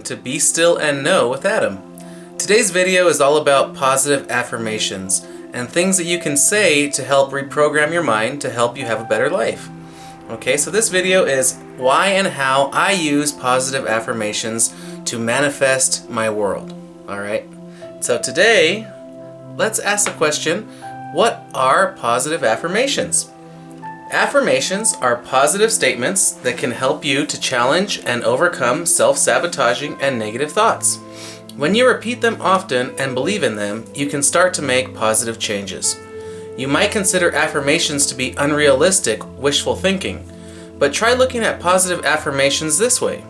to Be Still and Know with Adam. Today's video is all about positive affirmations and things that you can say to help reprogram your mind to help you have a better life. Okay, so this video is why and how I use positive affirmations to manifest my world. Alright, so today, let's ask the question, what are positive affirmations? Affirmations are positive statements that can help you to challenge and overcome self-sabotaging and negative thoughts. When you repeat them often and believe in them, you can start to make positive changes. You might consider affirmations to be unrealistic, wishful thinking, but try looking at positive affirmations this way.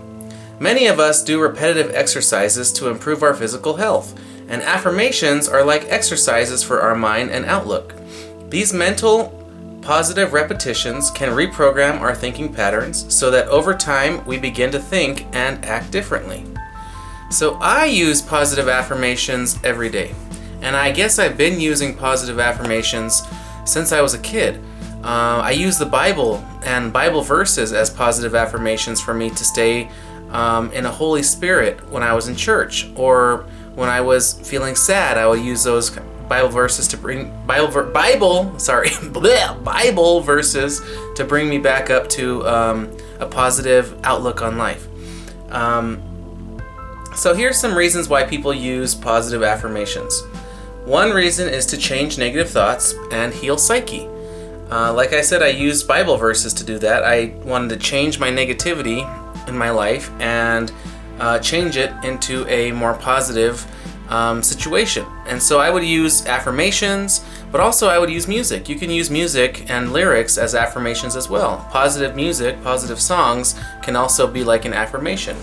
Many of us do repetitive exercises to improve our physical health, and affirmations are like exercises for our mind and outlook. These mental positive repetitions can reprogram our thinking patterns so that over time we begin to think and act differently. So I use positive affirmations every day, and I guess I've been using positive affirmations since I was a kid. I use the Bible and Bible verses as positive affirmations for me to stay in a Holy Spirit when I was in church, or when I was feeling sad, I would use those Bible verses to bring Bible verses to bring me back up to a positive outlook on life. So here's some reasons why people use positive affirmations. One reason is to change negative thoughts and heal psyche. Like I said, I used Bible verses to do that. I wanted to change my negativity in my life and change it into a more positive situation. And so I would use affirmations, but also I would use music. You can use music and lyrics as affirmations as well. Positive music, positive songs can also be like an affirmation.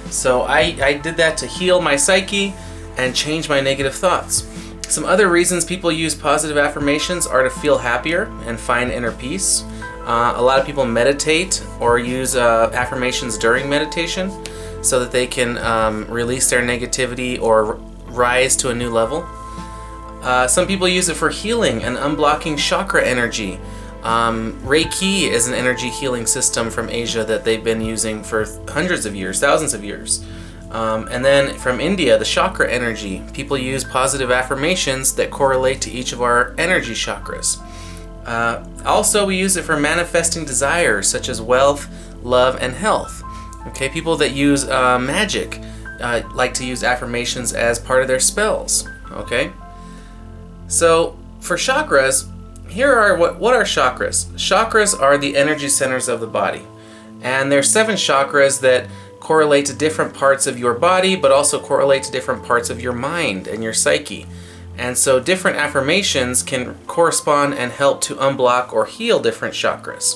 So I did that to heal my psyche and change my negative thoughts. Some other reasons people use positive affirmations are to feel happier and find inner peace. A lot of people meditate or use affirmations during meditation so that they can release their negativity or rise to a new level. Some people use it for healing and unblocking chakra energy. Reiki is an energy healing system from Asia that they've been using for hundreds of years, thousands of years. And then from India, the chakra energy. People use positive affirmations that correlate to each of our energy chakras. Also, we use it for manifesting desires such as wealth, love, and health. Okay, people that use magic like to use affirmations as part of their spells. Okay, so for chakras, here are what are chakras. Chakras are the energy centers of the body, and there's 7 chakras that correlate to different parts of your body, but also correlate to different parts of your mind and your psyche. And so different affirmations can correspond and help to unblock or heal different chakras.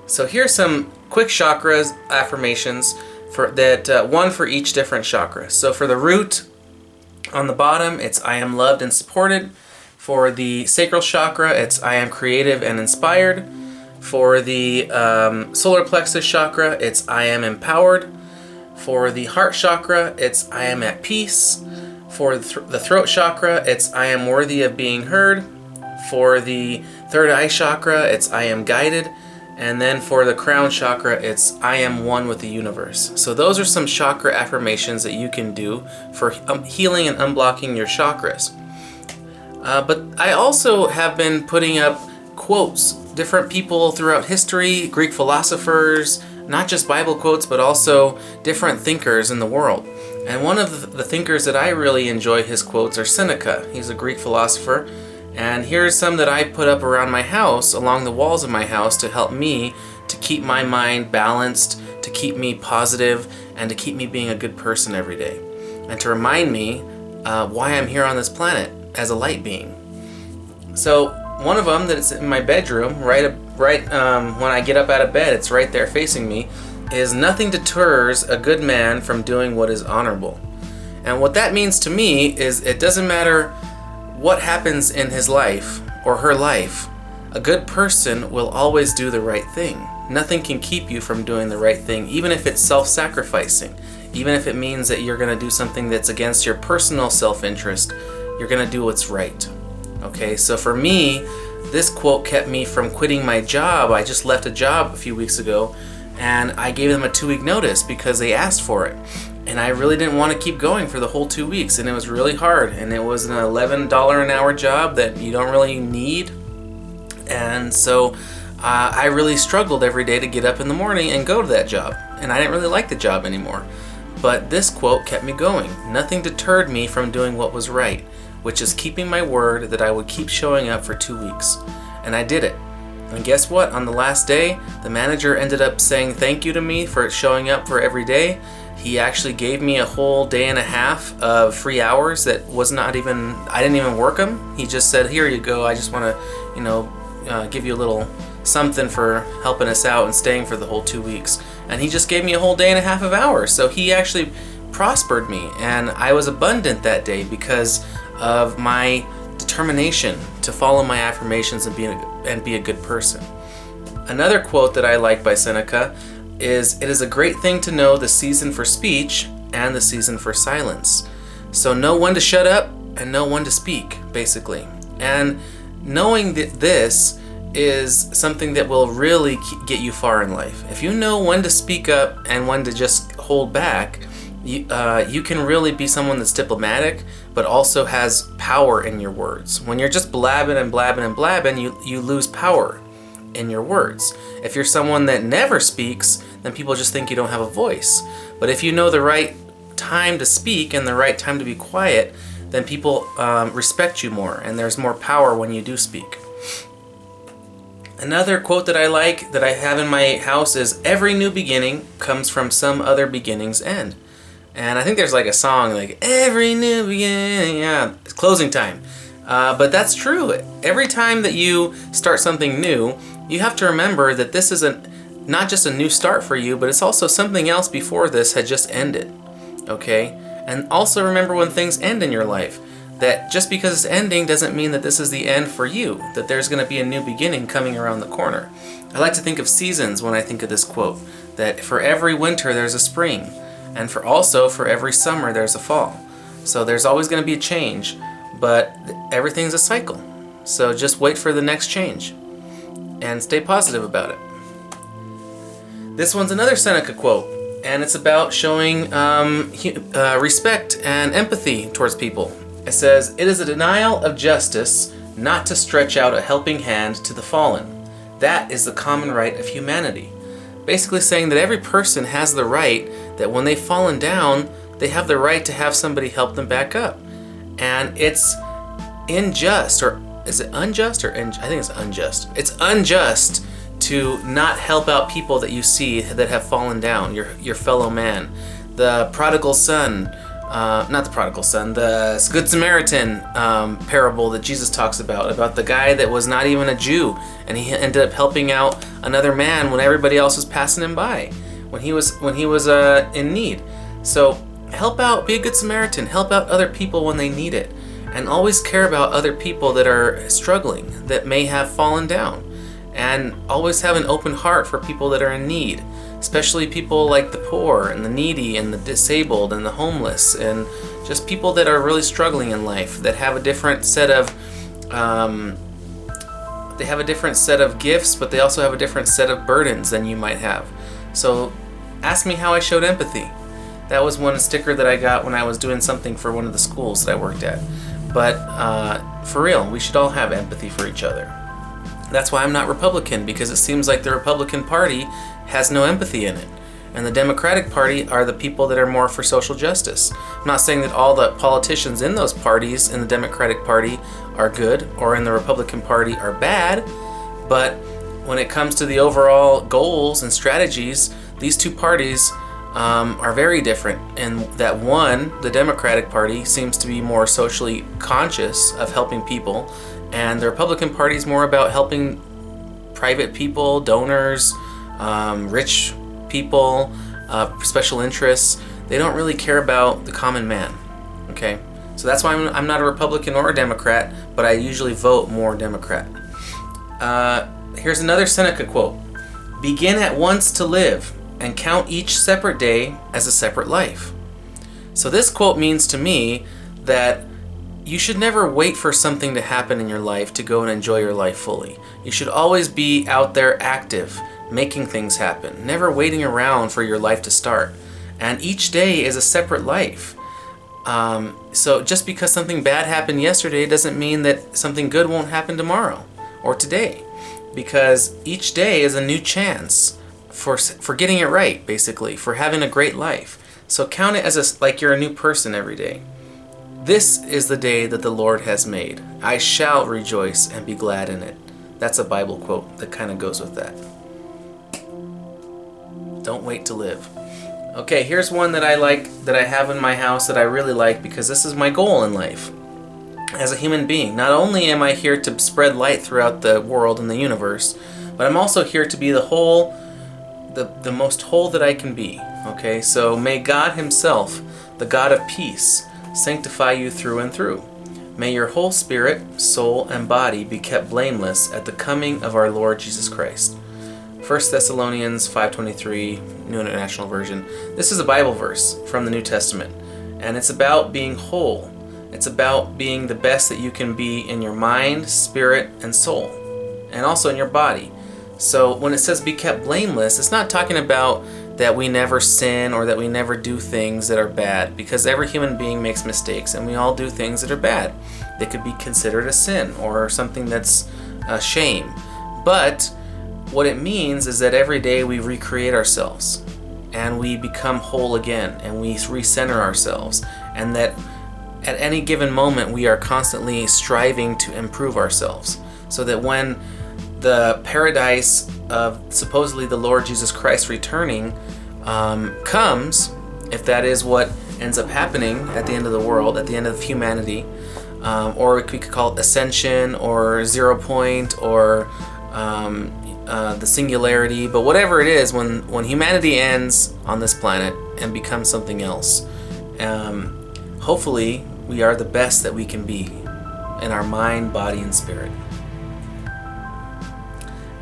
So here's some quick chakras affirmations for that, one for each different chakra. So for the root, on the bottom, it's I am loved and supported. For the sacral chakra, it's I am creative and inspired. For the solar plexus chakra, it's I am empowered. For the heart chakra, it's I am at peace. For the throat chakra, it's I am worthy of being heard. For the third eye chakra, it's I am guided. And then for the crown chakra, it's I am one with the universe. So those are some chakra affirmations that you can do for healing and unblocking your chakras. But I also have been putting up quotes, different people throughout history, Greek philosophers, not just Bible quotes, but also different thinkers in the world. And one of the thinkers that I really enjoy his quotes are Seneca. He's a Greek philosopher. And here's some that I put up around my house, along the walls of my house, to help me to keep my mind balanced, to keep me positive, and to keep me being a good person every day. And to remind me why I'm here on this planet as a light being. So one of them that's in my bedroom, right when I get up out of bed, it's right there facing me, is nothing deters a good man from doing what is honorable. And what that means to me is it doesn't matter what happens in his life or her life, a good person will always do the right thing. Nothing can keep you from doing the right thing, even if it's self-sacrificing, even if it means that you're going to do something that's against your personal self-interest. You're going to do what's right. Okay, so for me, this quote kept me from quitting my job. I just left a job a few weeks ago, and I gave them a 2-week notice because they asked for it. And I really didn't want to keep going for the whole 2 weeks, and it was really hard, and it was an $11 an hour job that you don't really need. And so I really struggled every day to get up in the morning and go to that job, and I didn't really like the job anymore. But this quote kept me going. Nothing deterred me from doing what was right, which is keeping my word that I would keep showing up for 2 weeks. And I did it. And guess what? On the last day, the manager ended up saying thank you to me for showing up for every day. He actually gave me a whole day and a half of free hours that was not even, I didn't even work them. He just said, here you go, I just want to, give you a little something for helping us out and staying for the whole 2 weeks. And he just gave me a whole day and a half of hours. So he actually prospered me, and I was abundant that day because of my determination to follow my affirmations and be a good person. Another quote that I like by Seneca is, "It is a great thing to know the season for speech and the season for silence." So know when to shut up and know when to speak, basically. And knowing that this is something that will really get you far in life. If you know when to speak up and when to just hold back, you can really be someone that's diplomatic, but also has power in your words. When you're just blabbing and blabbing and blabbing, you lose power in your words. If you're someone that never speaks, then people just think you don't have a voice. But if you know the right time to speak and the right time to be quiet, then people respect you more, and there's more power when you do speak. Another quote that I like, that I have in my house, is, "Every new beginning comes from some other beginning's end." And I think there's like a song like, "Every new beginning," yeah, it's closing time. But that's true. Every time that you start something new, you have to remember that this is not just a new start for you, but it's also something else before this had just ended. Okay? And also remember, when things end in your life, that just because it's ending doesn't mean that this is the end for you, that there's going to be a new beginning coming around the corner. I like to think of seasons when I think of this quote, that for every winter there's a spring, and for every summer there's a fall. So there's always going to be a change, but everything's a cycle. So just wait for the next change and stay positive about it. This one's another Seneca quote, and it's about showing respect and empathy towards people. It says, "It is a denial of justice not to stretch out a helping hand to the fallen. That is the common right of humanity." Basically saying that every person has the right, that when they've fallen down, they have the right to have somebody help them back up. And it's unjust, or is it unjust, or I think it's unjust. It's unjust to not help out people that you see that have fallen down, your fellow man. The prodigal son, not the prodigal son, the Good Samaritan parable that Jesus talks about the guy that was not even a Jew, and he ended up helping out another man when everybody else was passing him by, when he was in need. So help out, be a good Samaritan, help out other people when they need it, and always care about other people that are struggling, that may have fallen down, and always have an open heart for people that are in need. Especially people like the poor and the needy and the disabled and the homeless, and just people that are really struggling in life, that have a different set of gifts, but they also have a different set of burdens than you might have. So ask me how I showed empathy. That was one sticker that I got when I was doing something for one of the schools that I worked at. But for real, we should all have empathy for each other. That's why I'm not Republican, because it seems like the Republican Party has no empathy in it. And the Democratic Party are the people that are more for social justice. I'm not saying that all the politicians in those parties, in the Democratic Party, are good, or in the Republican Party are bad, but when it comes to the overall goals and strategies, these two parties are very different. And that one, the Democratic Party, seems to be more socially conscious of helping people, and the Republican Party is more about helping private people, donors, rich people, special interests. They don't really care about the common man. Okay, so that's why I'm not a Republican or a Democrat, but I usually vote more Democrat. Here's another Seneca quote: "Begin at once to live, and count each separate day as a separate life." So this quote means to me that you should never wait for something to happen in your life to go and enjoy your life fully. You should always be out there active, making things happen, never waiting around for your life to start. And each day is a separate life. So just because something bad happened yesterday doesn't mean that something good won't happen tomorrow or today. Because each day is a new chance for getting it right, basically, for having a great life. So count it as like you're a new person every day. This is the day that the Lord has made. I shall rejoice and be glad in it. That's a Bible quote that kind of goes with that. Don't wait to live. Okay, here's one that I like, that I have in my house that I really like, because this is my goal in life. As a human being, not only am I here to spread light throughout the world and the universe, but I'm also here to be the whole, the most whole that I can be. Okay, so may God Himself, the God of peace, sanctify you through and through. May your whole spirit, soul, and body be kept blameless at the coming of our Lord Jesus Christ. 1 Thessalonians 5:23, New International Version. This is a Bible verse from the New Testament, and it's about being whole. It's about being the best that you can be in your mind, spirit, and soul, and also in your body. So when it says be kept blameless, it's not talking about that we never sin or that we never do things that are bad, because every human being makes mistakes and we all do things that are bad. They could be considered a sin or something that's a shame. But what it means is that every day we recreate ourselves and we become whole again and we recenter ourselves, and that at any given moment we are constantly striving to improve ourselves, so that when the paradise of supposedly the Lord Jesus Christ returning comes, if that is what ends up happening at the end of the world, at the end of humanity, or we could call it ascension or 0 point or the singularity, but whatever it is, when humanity ends on this planet and becomes something else, hopefully we are the best that we can be in our mind, body, and spirit.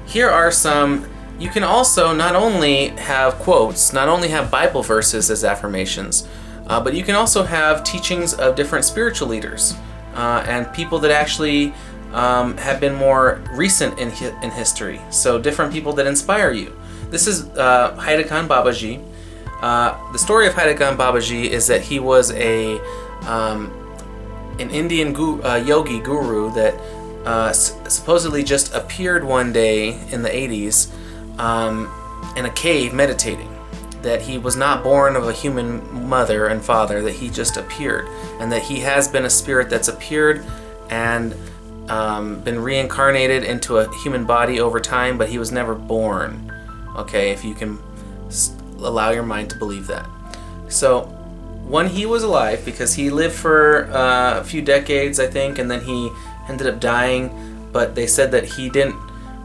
Here are some. You can also not only have quotes, not only have Bible verses as affirmations, but you can also have teachings of different spiritual leaders and people that actually have been more recent in history. So different people that inspire you. This is Haida Khan Babaji. The story of Haida Khan Babaji is that he was an Indian yogi guru that supposedly just appeared one day in the 80s in a cave meditating. That he was not born of a human mother and father, that he just appeared, and that he has been a spirit that's appeared and been reincarnated into a human body over time, but he was never born. Okay, if you can allow your mind to believe that. So when he was alive, because he lived for a few decades, I think, and then he ended up dying, but they said that he didn't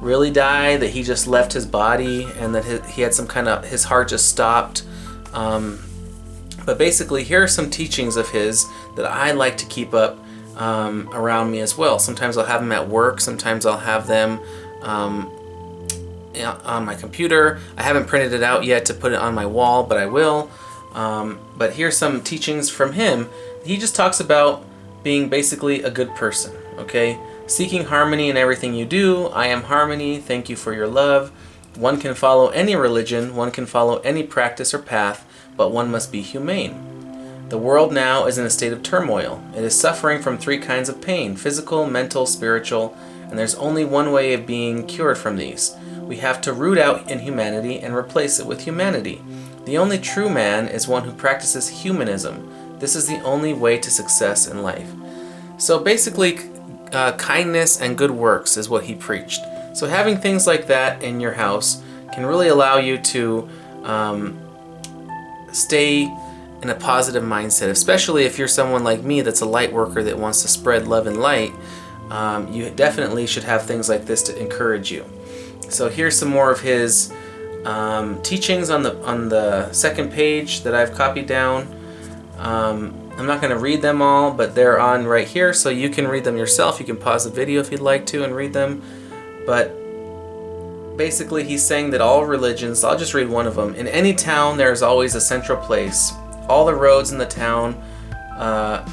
really die, that he just left his body, and that he had some kind of, his heart just stopped. But basically, here are some teachings of his that I like to keep up around me as well. Sometimes I'll have them at work, sometimes I'll have them on my computer. I haven't printed it out yet to put it on my wall, but I will. But here's some teachings from him. He just talks about being basically a good person, okay? Seeking harmony in everything you do. I am harmony. Thank you for your love. One can follow any religion, one can follow any practice or path, but one must be humane. The world now is in a state of turmoil. It is suffering from 3 kinds of pain: physical, mental, spiritual, and there's only one way of being cured from these. We have to root out inhumanity and replace it with humanity. The only true man is one who practices humanism. This is the only way to success in life. So basically, kindness and good works is what he preached. So having things like that in your house can really allow you to stay in a positive mindset, especially if you're someone like me that's a light worker that wants to spread love and light. You definitely should have things like this to encourage you. So here's some more of his teachings on the second page that I've copied down. I'm not going to read them all, but they're on right here, so you can read them yourself. You can pause the video if you'd like to and read them. But basically he's saying that all religions, I'll just read one of them. In any town there is always a central place. All the roads in the town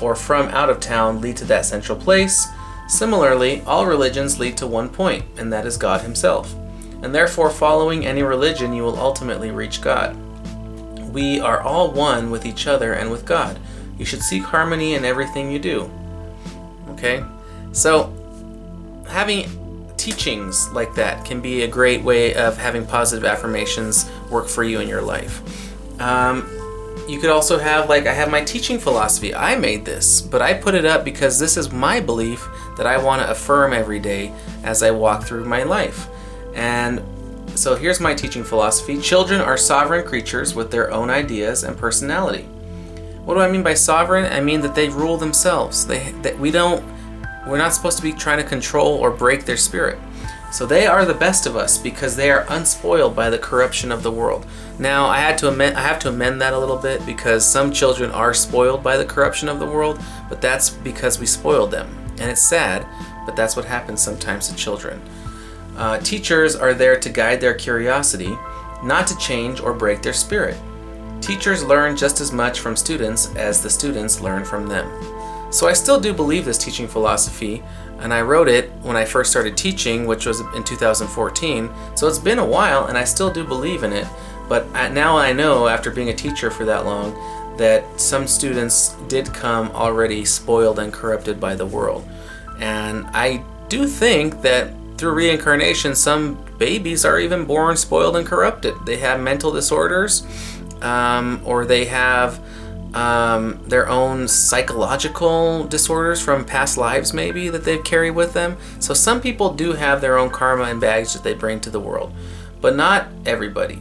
or from out of town lead to that central place. Similarly, all religions lead to one point, and that is God himself. And therefore, following any religion, you will ultimately reach God. We are all one with each other and with God. You should seek harmony in everything you do. Okay? So, having teachings like that can be a great way of having positive affirmations work for you in your life. You could also have, like, I have my teaching philosophy. I made this, but I put it up because this is my belief that I want to affirm every day as I walk through my life. And so here's my teaching philosophy. Children are sovereign creatures with their own ideas and personality. What do I mean by sovereign? I mean that they rule themselves. We're not supposed to be trying to control or break their spirit. So they are the best of us because they are unspoiled by the corruption of the world. Now, I have to amend that a little bit, because some children are spoiled by the corruption of the world, but that's because we spoiled them. And it's sad, but that's what happens sometimes to children. Teachers are there to guide their curiosity, not to change or break their spirit. Teachers learn just as much from students as the students learn from them. So I still do believe this teaching philosophy, and I wrote it when I first started teaching, which was in 2014. So it's been a while, and I still do believe in it. But now I know, after being a teacher for that long, that some students did come already spoiled and corrupted by the world. And I do think that through reincarnation, some babies are even born spoiled and corrupted. They have mental disorders, or they have their own psychological disorders from past lives, maybe, that they've carried with them. So some people do have their own karma and baggage that they bring to the world, but not everybody.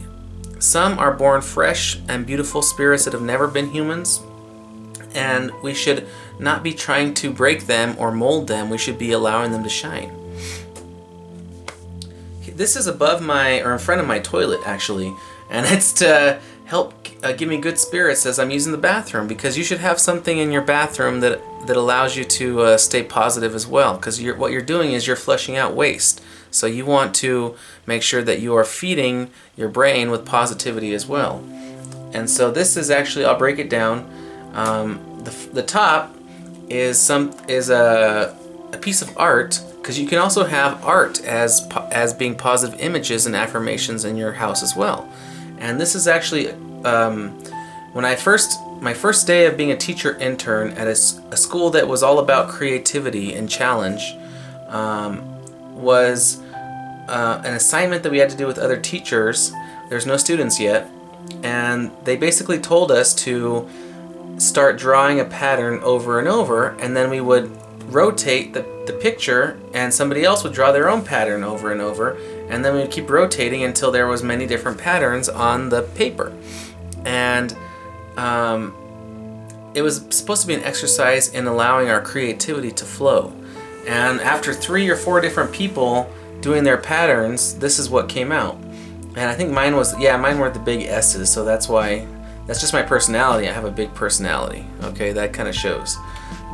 Some are born fresh and beautiful spirits that have never been humans, and we should not be trying to break them or mold them. We should be allowing them to shine. This is above or in front of my toilet, actually, and it's to help give me good spirits as I'm using the bathroom, because you should have something in your bathroom that allows you to stay positive as well, because what you're doing is you're flushing out waste. So you want to make sure that you are feeding your brain with positivity as well. And so this is actually, I'll break it down. The top is a piece of art, because you can also have art as being positive images and affirmations in your house as well. And this is actually my first day of being a teacher intern at a school that was all about creativity and challenge. Was an assignment that we had to do with other teachers. There's no students yet, and they basically told us to start drawing a pattern over and over, and then we would rotate the picture, and somebody else would draw their own pattern over and over, and then we would keep rotating until there was many different patterns on the paper. And it was supposed to be an exercise in allowing our creativity to flow. And after 3 or 4 different people doing their patterns, this is what came out. And I think mine were the big S's, so that's just my personality. I have a big personality, okay? That kind of shows.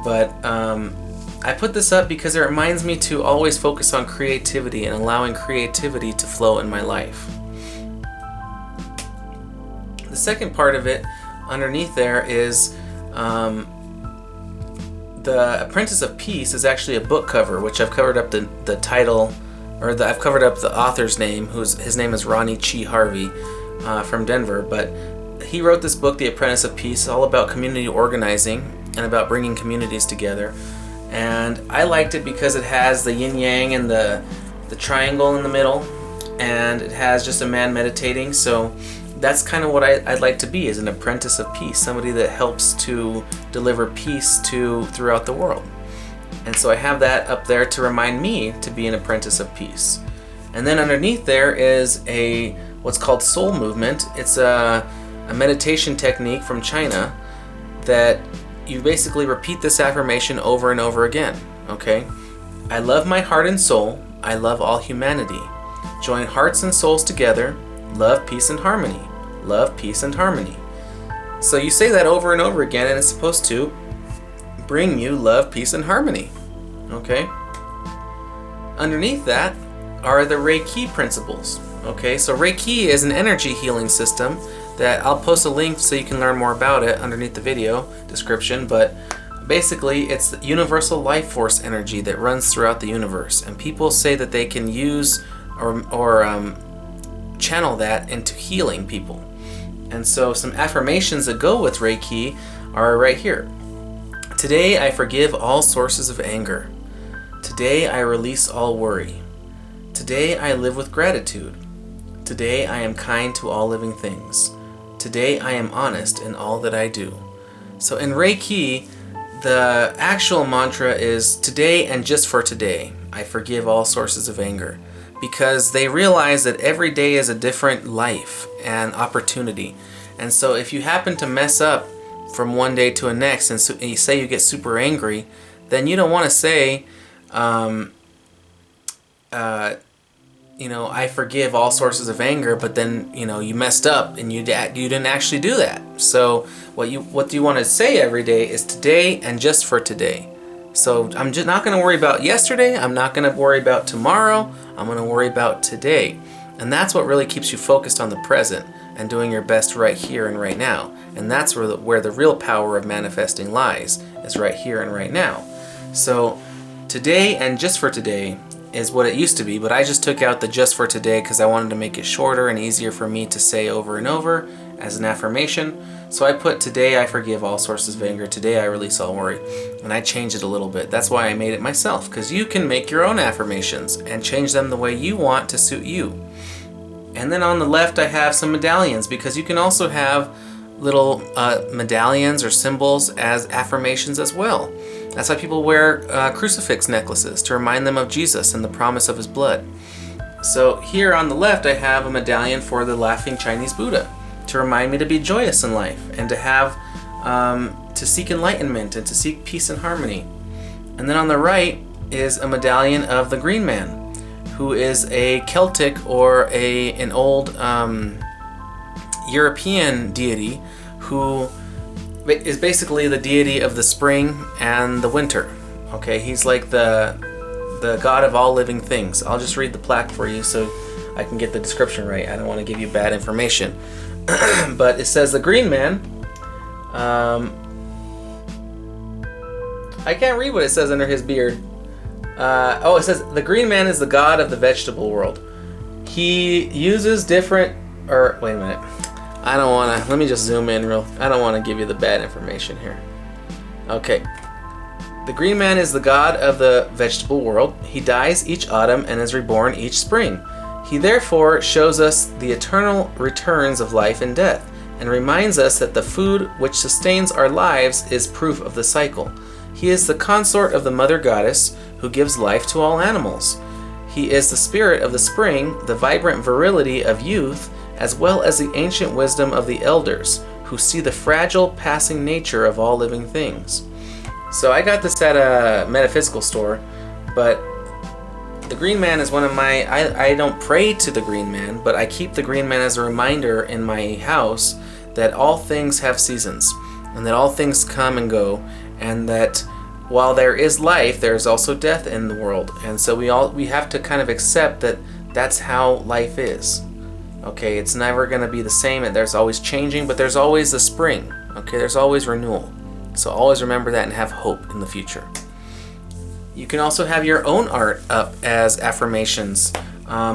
But I put this up because it reminds me to always focus on creativity and allowing creativity to flow in my life. The second part of it, underneath there, is The Apprentice of Peace is actually a book cover, which I've covered up the title, I've covered up the author's name, his name is Ronnie Chi Harvey from Denver, but he wrote this book, The Apprentice of Peace, all about community organizing and about bringing communities together. And I liked it because it has the yin-yang and the triangle in the middle, and it has just a man meditating. So that's kind of what I'd like to be, as an apprentice of peace, somebody that helps to deliver peace throughout the world. And so I have that up there to remind me to be an apprentice of peace. And then underneath there is what's called soul movement. It's a meditation technique from China that you basically repeat this affirmation over and over again, okay? I love my heart and soul. I love all humanity. Join hearts and souls together. Love, peace, and harmony. Love, peace, and harmony. So you say that over and over again, and it's supposed to bring you love, peace, and harmony, okay? Underneath that are the Reiki principles, okay? So Reiki is an energy healing system that I'll post a link so you can learn more about it underneath the video description, but basically it's the universal life force energy that runs throughout the universe, and people say that they can use or channel that into healing people. And so some affirmations that go with Reiki are right here. Today I forgive all sources of anger. Today I release all worry. Today I live with gratitude. Today I am kind to all living things. Today I am honest in all that I do. So in Reiki, the actual mantra is today and just for today, I forgive all sources of anger. Because they realize that every day is a different life and opportunity. And so if you happen to mess up from one day to the next and so you say you get super angry, then you don't want to say, I forgive all sources of anger, but then, you messed up and you didn't actually do that. So what you want to say every day is today and just for today. So I'm just not going to worry about yesterday. I'm not going to worry about tomorrow. I'm going to worry about today. And that's what really keeps you focused on the present and doing your best right here and right now. And that's where the real power of manifesting lies, is right here and right now. So today and just for today is what it used to be, but I just took out the just for today because I wanted to make it shorter and easier for me to say over and over as an affirmation. So I put today I forgive all sources of anger, today I release all worry, and I changed it a little bit. That's why I made it myself, because you can make your own affirmations and change them the way you want to suit you. And then on the left I have some medallions, because you can also have little medallions or symbols as affirmations as well. That's why people wear crucifix necklaces, to remind them of Jesus and the promise of his blood. So here on the left I have a medallion for the laughing Chinese Buddha, to remind me to be joyous in life and to have to seek enlightenment and to seek peace and harmony. And then on the right is a medallion of the Green Man, who is a Celtic or an old European deity who is basically the deity of the spring and the winter. Okay, he's like the god of all living things. I'll just read the plaque for you so I can get the description right. I don't want to give you bad information. But it says the Green Man. I can't read what it says under his beard. It says the Green Man is the god of the vegetable world. He uses different, wait a minute. I don't want to, let me just zoom in I don't want to give you the bad information here. Okay. The Green Man is the god of the vegetable world. He dies each autumn and is reborn each spring. He therefore shows us the eternal returns of life and death, and reminds us that the food which sustains our lives is proof of the cycle. He is the consort of the Mother Goddess, who gives life to all animals. He is the spirit of the spring, the vibrant virility of youth, as well as the ancient wisdom of the elders, who see the fragile, passing nature of all living things. So I got this at a metaphysical store, but the Green Man is one of my, I don't pray to the Green Man, but I keep the Green Man as a reminder in my house that all things have seasons, and that all things come and go, and that while there is life, there's also death in the world. And so we have to kind of accept that that's how life is. Okay, it's never going to be the same, and there's always changing, but there's always the spring. Okay, there's always renewal. So always remember that and have hope in the future. You can also have your own art up as affirmations.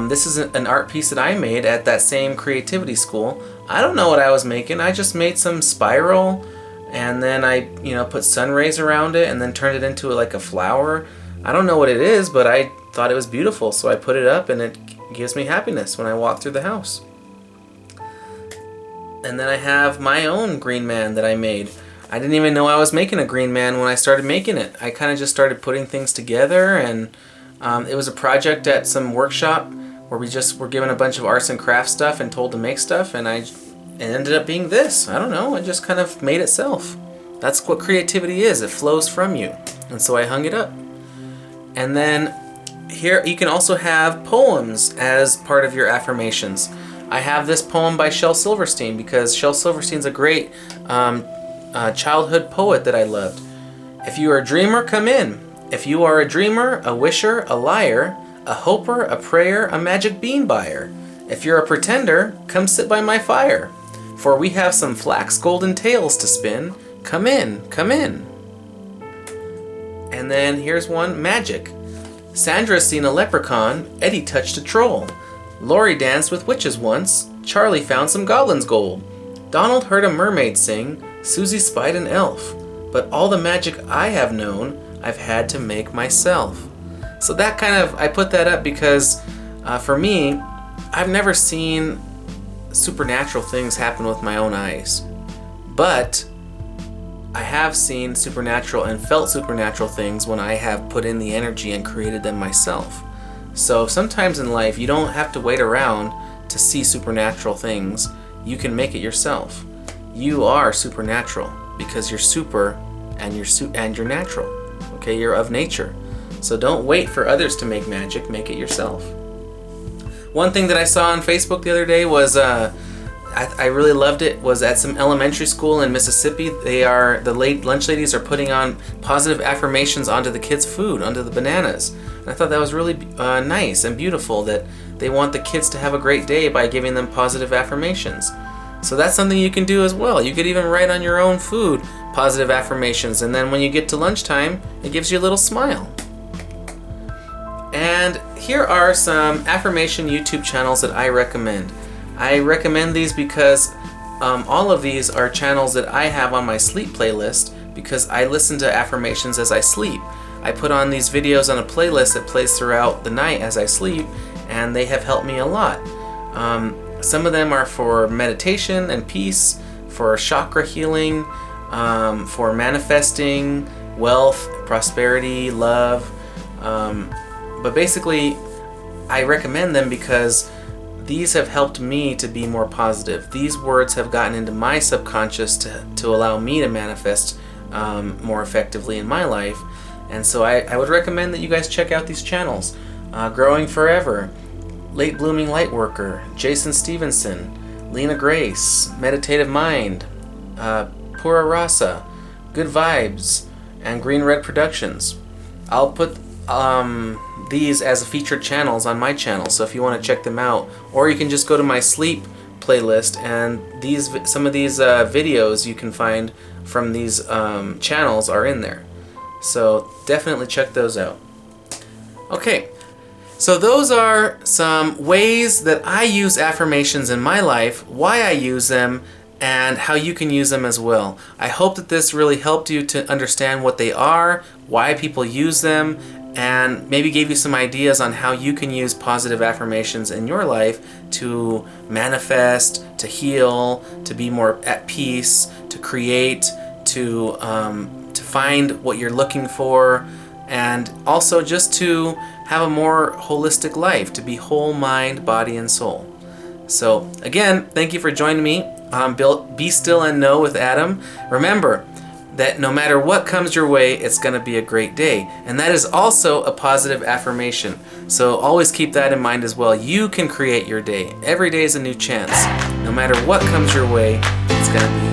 This is an art piece that I made at that same creativity school. I don't know what I was making. I just made some spiral, and then I put sun rays around it and then turned it into like a flower. I don't know what it is, but I thought it was beautiful, so I put it up, and it gives me happiness when I walk through the house. And then I have my own Green Man that I made. I didn't even know I was making a Green Man when I started making it. I kind of just started putting things together, and it was a project at some workshop where we just were given a bunch of arts and crafts stuff and told to make stuff, and it ended up being this. I don't know, it just kind of made itself. That's what creativity is, it flows from you. And so I hung it up. And then here you can also have poems as part of your affirmations. I have this poem by Shel Silverstein because Shel Silverstein's a great childhood poet that I loved. If you are a dreamer, come in. If you are a dreamer, a wisher, a liar, a hoper, a prayer, a magic bean buyer. If you're a pretender, come sit by my fire. For we have some flax golden tales to spin. Come in, come in. And then here's one, magic. Sandra's seen a leprechaun, Eddie touched a troll. Lori danced with witches once, Charlie found some goblin's gold. Donald heard a mermaid sing, Susie spied an elf, but all the magic I have known, I've had to make myself. So that kind of, I put that up because for me, I've never seen supernatural things happen with my own eyes. But I have seen supernatural and felt supernatural things when I have put in the energy and created them myself. So sometimes in life, you don't have to wait around to see supernatural things. You can make it yourself. You are supernatural because you're super and you're natural. Okay, you're of nature. So don't wait for others to make magic, make it yourself. One thing that I saw on Facebook the other day was I really loved it, was at some elementary school in Mississippi. The lunch ladies are putting on positive affirmations onto the kids' food, onto the bananas. And I thought that was really nice and beautiful, that they want the kids to have a great day by giving them positive affirmations. So that's something you can do as well. You could even write on your own food positive affirmations, and then when you get to lunchtime, it gives you a little smile. And here are some affirmation YouTube channels that I recommend. I recommend these because all of these are channels that I have on my sleep playlist, because I listen to affirmations as I sleep. I put on these videos on a playlist that plays throughout the night as I sleep, and they have helped me a lot. Some of them are for meditation and peace, for chakra healing, for manifesting wealth, prosperity, love. But basically, I recommend them because these have helped me to be more positive. These words have gotten into my subconscious to allow me to manifest more effectively in my life. And so I would recommend that you guys check out these channels. Growing Forever, Late Blooming Lightworker, Jason Stevenson, Lena Grace, Meditative Mind, Pura Rasa, Good Vibes, and Green Red Productions. I'll put these as featured channels on my channel, so if you want to check them out, or you can just go to my sleep playlist, and some of these videos you can find from these channels are in there. So definitely check those out. Okay, so those are some ways that I use affirmations in my life, why I use them, and how you can use them as well. I hope that this really helped you to understand what they are, why people use them, and maybe gave you some ideas on how you can use positive affirmations in your life to manifest, to heal, to be more at peace, to create, to find what you're looking for, and also just to have a more holistic life, to be whole mind, body, and soul. So again, thank you for joining me on Be Still and Know with Adam. Remember that no matter what comes your way, it's going to be a great day. And that is also a positive affirmation. So always keep that in mind as well. You can create your day. Every day is a new chance. No matter what comes your way, it's going to be